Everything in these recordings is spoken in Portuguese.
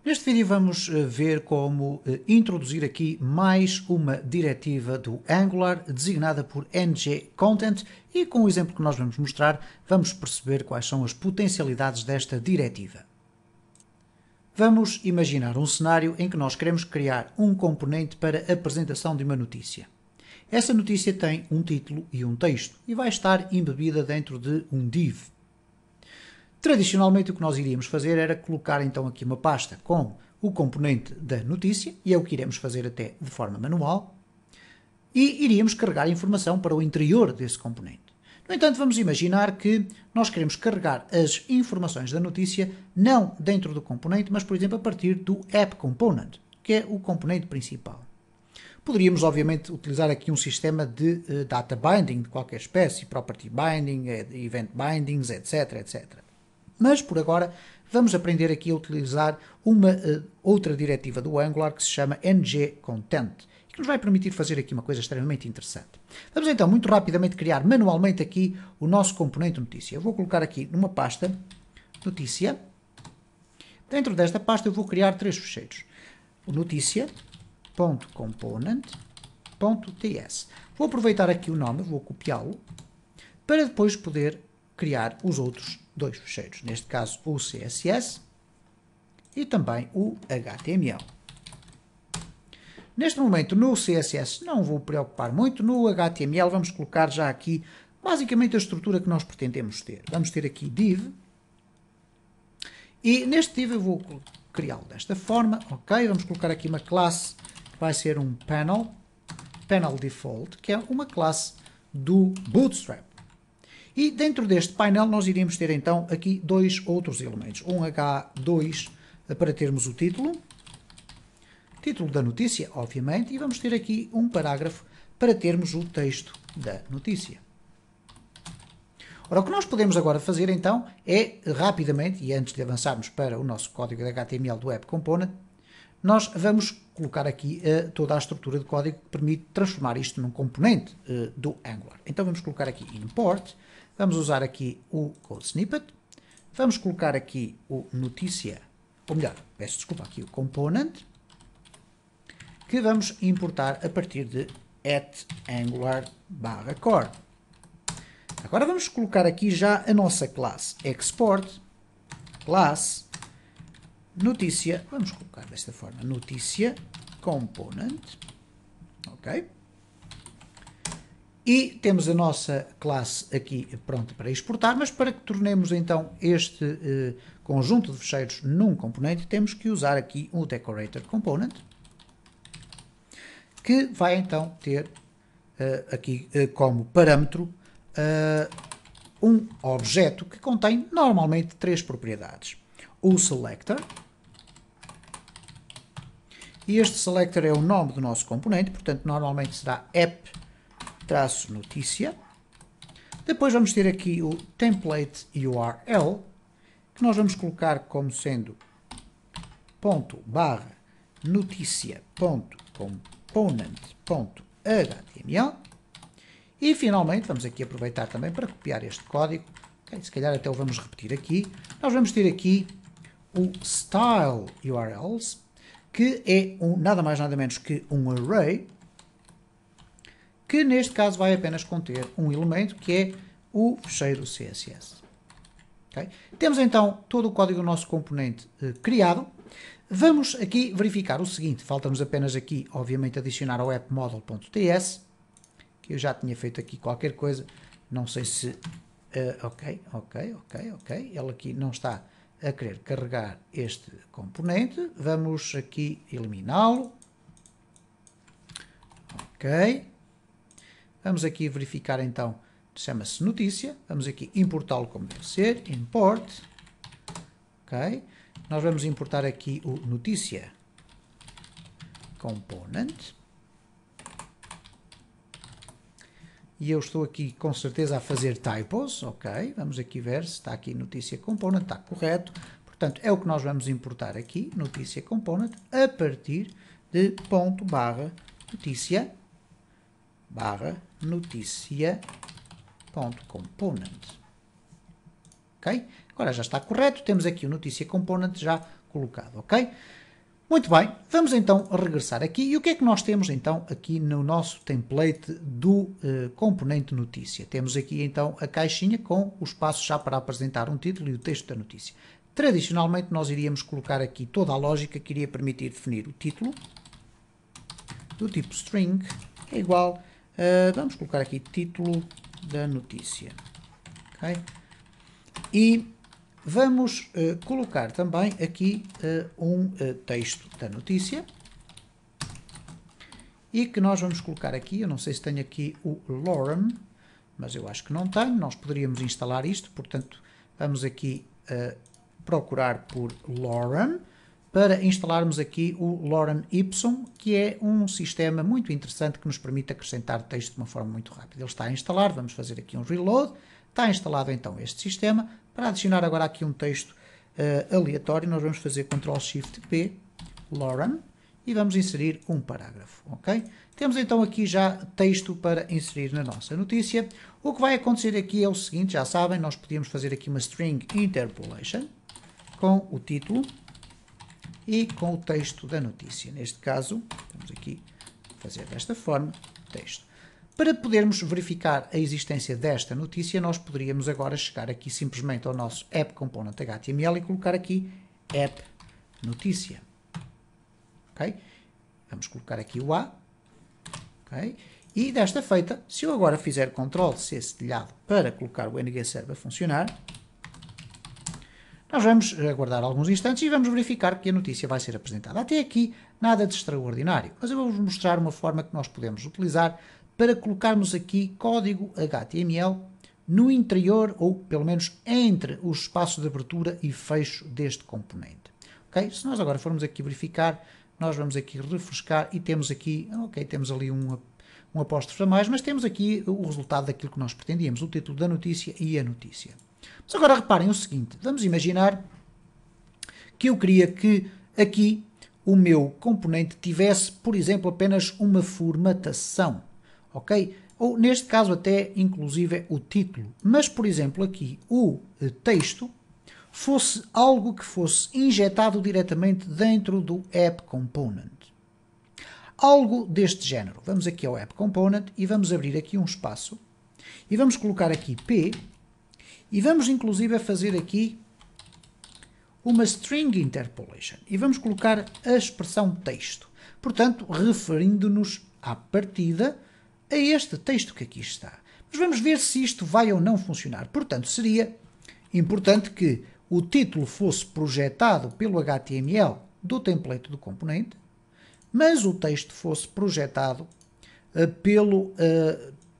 Neste vídeo vamos ver como introduzir aqui mais uma diretiva do Angular designada por ngContent e com o exemplo que nós vamos mostrar vamos perceber quais são as potencialidades desta diretiva. Vamos imaginar um cenário em que nós queremos criar um componente para a apresentação de uma notícia. Essa notícia tem um título e um texto e vai estar embebida dentro de um div. Tradicionalmente o que nós iríamos fazer era colocar então aqui uma pasta com o componente da notícia, e é o que iremos fazer até de forma manual, e iríamos carregar informação para o interior desse componente. No entanto, vamos imaginar que nós queremos carregar as informações da notícia não dentro do componente, mas por exemplo a partir do app component, que é o componente principal. Poderíamos obviamente utilizar aqui um sistema de data binding de qualquer espécie, property binding, event bindings, etc, etc. Mas, por agora, vamos aprender aqui a utilizar uma outra diretiva do Angular que se chama ngContent, que nos vai permitir fazer aqui uma coisa extremamente interessante. Vamos então, muito rapidamente, criar manualmente aqui o nosso componente notícia. Eu vou colocar aqui numa pasta notícia. Dentro desta pasta eu vou criar três fecheiros. O noticia.component.ts. Vou aproveitar aqui o nome, vou copiá-lo, para depois poder criar os outros dois fecheiros, neste caso o CSS e também o HTML. Neste momento no CSS não vou preocupar muito, no HTML vamos colocar já aqui basicamente a estrutura que nós pretendemos ter. Vamos ter aqui div e neste div eu vou criá-lo desta forma, ok? Vamos colocar aqui uma classe que vai ser um panel default, que é uma classe do Bootstrap. E dentro deste painel nós iríamos ter então aqui dois outros elementos. Um H2 para termos o título da notícia, obviamente, e vamos ter aqui um parágrafo para termos o texto da notícia. Ora, o que nós podemos agora fazer então é rapidamente, e antes de avançarmos para o nosso código de HTML do App Component, nós vamos colocar aqui toda a estrutura de código que permite transformar isto num componente do Angular. Então vamos colocar aqui import. Vamos usar aqui o code snippet, vamos colocar aqui o notícia, ou melhor, peço desculpa, aqui o component, que vamos importar a partir de @angular/core. Agora vamos colocar aqui já a nossa classe export, classe, notícia, vamos colocar desta forma, notícia component, ok? E temos a nossa classe aqui pronta para exportar, mas para que tornemos então este conjunto de fecheiros num componente, temos que usar aqui o decorator component, que vai então ter aqui como parâmetro um objeto que contém normalmente três propriedades. O selector, e este selector é o nome do nosso componente, portanto normalmente será app-notícia. Depois vamos ter aqui o template URL, que nós vamos colocar como sendo ./noticia.component.html. E finalmente, vamos aqui aproveitar também para copiar este código, okay, se calhar até o vamos repetir aqui. Nós vamos ter aqui o style URLs, que é nada mais nada menos que um array, que neste caso vai apenas conter um elemento, que é o fecheiro CSS. Okay? Temos então todo o código do nosso componente criado. Vamos aqui verificar o seguinte, falta-nos apenas aqui, obviamente, adicionar ao appmodel.ts, que eu já tinha feito aqui qualquer coisa, não sei se... ok, ele aqui não está a querer carregar este componente, vamos aqui eliminá-lo, ok. Vamos aqui verificar então, chama-se notícia, vamos aqui importá-lo como deve ser, import, ok. Nós vamos importar aqui o notícia component, e eu estou aqui com certeza a fazer typos, ok, vamos aqui ver se está aqui notícia component, está correto, portanto é o que nós vamos importar aqui, notícia component, a partir de ./noticia.component. Ok? Agora já está correto, temos aqui o notícia component já colocado, ok? Muito bem, vamos então regressar aqui. E o que é que nós temos então aqui no nosso template do componente notícia? Temos aqui então a caixinha com o espaço já para apresentar um título e o texto da notícia. Tradicionalmente nós iríamos colocar aqui toda a lógica que iria permitir definir o título do tipo string é igual, vamos colocar aqui título da notícia, ok? E vamos colocar também aqui um texto da notícia e que nós vamos colocar aqui, eu não sei se tenho aqui o lorem, mas eu acho que não tenho, nós poderíamos instalar isto, portanto vamos aqui procurar por lorem para instalarmos aqui o lorem ipsum, que é um sistema muito interessante que nos permite acrescentar texto de uma forma muito rápida. Ele está a instalar, vamos fazer aqui um reload, está instalado então este sistema. Para adicionar agora aqui um texto aleatório, nós vamos fazer Ctrl+Shift+P, lorem, e vamos inserir um parágrafo, ok? Temos então aqui já texto para inserir na nossa notícia. O que vai acontecer aqui é o seguinte, já sabem, nós podíamos fazer aqui uma string interpolation com o título e com o texto da notícia. Neste caso, vamos aqui fazer desta forma, texto. Para podermos verificar a existência desta notícia, nós poderíamos agora chegar aqui simplesmente ao nosso app component HTML e colocar aqui app notícia. Ok? Vamos colocar aqui o A. Ok? E desta feita, se eu agora fizer Ctrl+C cedilhado para colocar o NGServer a funcionar, nós vamos aguardar alguns instantes e vamos verificar que a notícia vai ser apresentada. Até aqui, nada de extraordinário, mas eu vou-vos mostrar uma forma que nós podemos utilizar para colocarmos aqui código HTML no interior, ou pelo menos entre os espaços de abertura e fecho deste componente. Okay? Se nós agora formos aqui verificar, nós vamos aqui refrescar e temos aqui, ok, temos ali um apóstrofe a mais, mas temos aqui o resultado daquilo que nós pretendíamos, o título da notícia e a notícia. Mas agora reparem o seguinte, vamos imaginar que eu queria que aqui o meu componente tivesse, por exemplo, apenas uma formatação, ok? Ou neste caso até inclusive o título, mas por exemplo aqui o texto fosse algo que fosse injetado diretamente dentro do app component. Algo deste género. Vamos aqui ao app component e vamos abrir aqui um espaço e vamos colocar aqui P. E vamos inclusive fazer aqui uma string interpolation. E vamos colocar a expressão texto. Portanto, referindo-nos à partida a este texto que aqui está. Mas vamos ver se isto vai ou não funcionar. Portanto, seria importante que o título fosse projetado pelo HTML do template do componente, mas o texto fosse projetado pelo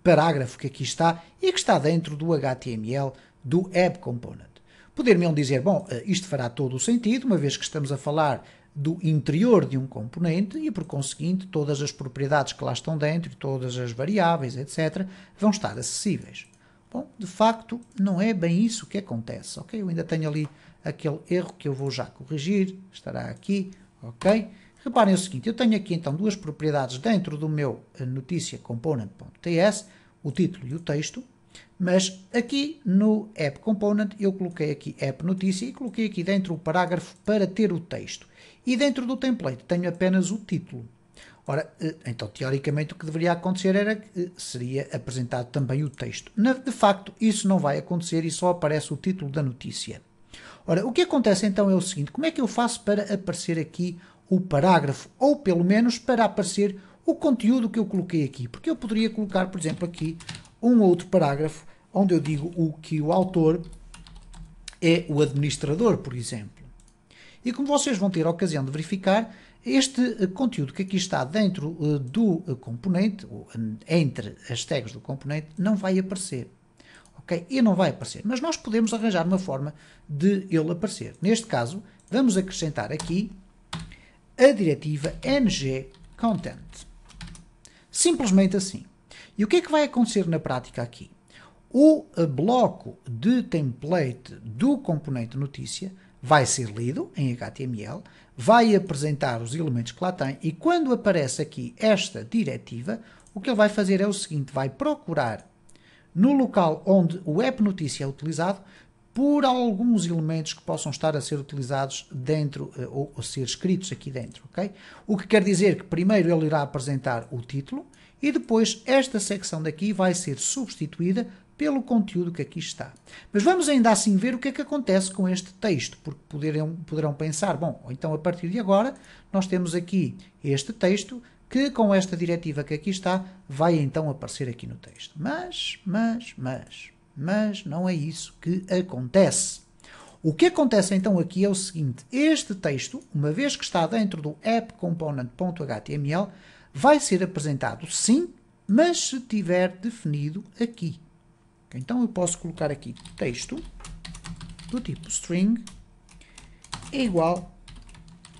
parágrafo que aqui está e que está dentro do HTML do app component. Poder-me dizer, bom, isto fará todo o sentido, uma vez que estamos a falar do interior de um componente e, por conseguinte, todas as propriedades que lá estão dentro, todas as variáveis, etc., vão estar acessíveis. Bom, de facto, não é bem isso que acontece, ok? Eu ainda tenho ali aquele erro que eu vou já corrigir, estará aqui, ok? Reparem o seguinte, eu tenho aqui então duas propriedades dentro do meu notícia component.ts, o título e o texto, mas aqui no app component eu coloquei aqui app notícia e coloquei aqui dentro o parágrafo para ter o texto. E dentro do template tenho apenas o título. Ora, então teoricamente o que deveria acontecer era que seria apresentado também o texto. De facto, isso não vai acontecer e só aparece o título da notícia. Ora, o que acontece então é o seguinte, como é que eu faço para aparecer aqui o parágrafo, ou pelo menos para aparecer o conteúdo que eu coloquei aqui? Porque eu poderia colocar, por exemplo, aqui um outro parágrafo onde eu digo que o autor é o administrador, por exemplo. E como vocês vão ter a ocasião de verificar, este conteúdo que aqui está dentro do componente, ou entre as tags do componente, não vai aparecer. Ok? E não vai aparecer. Mas nós podemos arranjar uma forma de ele aparecer. Neste caso, vamos acrescentar aqui a diretiva ngContent. Simplesmente assim. E o que é que vai acontecer na prática aqui? O bloco de template do componente notícia vai ser lido em HTML, vai apresentar os elementos que lá tem e quando aparece aqui esta diretiva, o que ele vai fazer é o seguinte, vai procurar no local onde o app notícia é utilizado por alguns elementos que possam estar a ser utilizados dentro, ou ser escritos aqui dentro, ok? O que quer dizer que primeiro ele irá apresentar o título e depois esta secção daqui vai ser substituída pelo conteúdo que aqui está. Mas vamos ainda assim ver o que é que acontece com este texto, porque poderão pensar, bom, então a partir de agora nós temos aqui este texto que com esta diretiva que aqui está vai então aparecer aqui no texto. Mas não é isso que acontece. O que acontece então aqui é o seguinte, este texto, uma vez que está dentro do appComponent.html, vai ser apresentado sim, mas se tiver definido aqui. Então eu posso colocar aqui texto do tipo string é igual,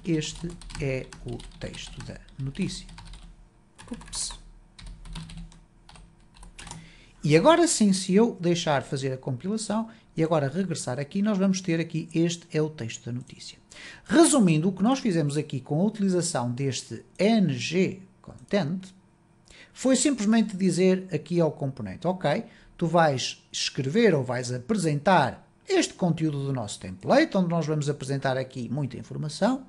este é o texto da notícia. Ups. E agora sim, se eu deixar fazer a compilação e agora regressar aqui, nós vamos ter aqui, este é o texto da notícia. Resumindo, o que nós fizemos aqui com a utilização deste ngContent foi simplesmente dizer aqui ao componente, ok, tu vais escrever ou vais apresentar este conteúdo do nosso template, onde nós vamos apresentar aqui muita informação,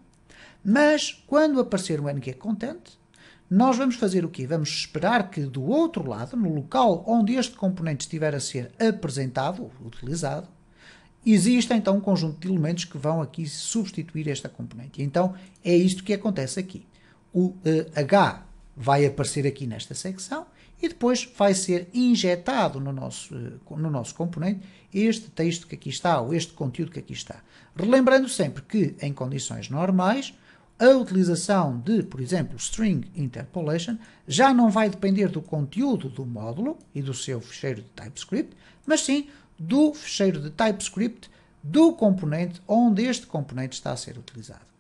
mas quando aparecer o ngContent, nós vamos fazer o quê? Vamos esperar que do outro lado, no local onde este componente estiver a ser apresentado, utilizado, exista então um conjunto de elementos que vão aqui substituir esta componente. E então é isto que acontece aqui. O H vai aparecer aqui nesta secção e depois vai ser injetado no nosso componente este texto que aqui está, ou este conteúdo que aqui está. Relembrando sempre que, em condições normais, a utilização de, por exemplo, string interpolation já não vai depender do conteúdo do módulo e do seu ficheiro de TypeScript, mas sim do ficheiro de TypeScript do componente onde este componente está a ser utilizado.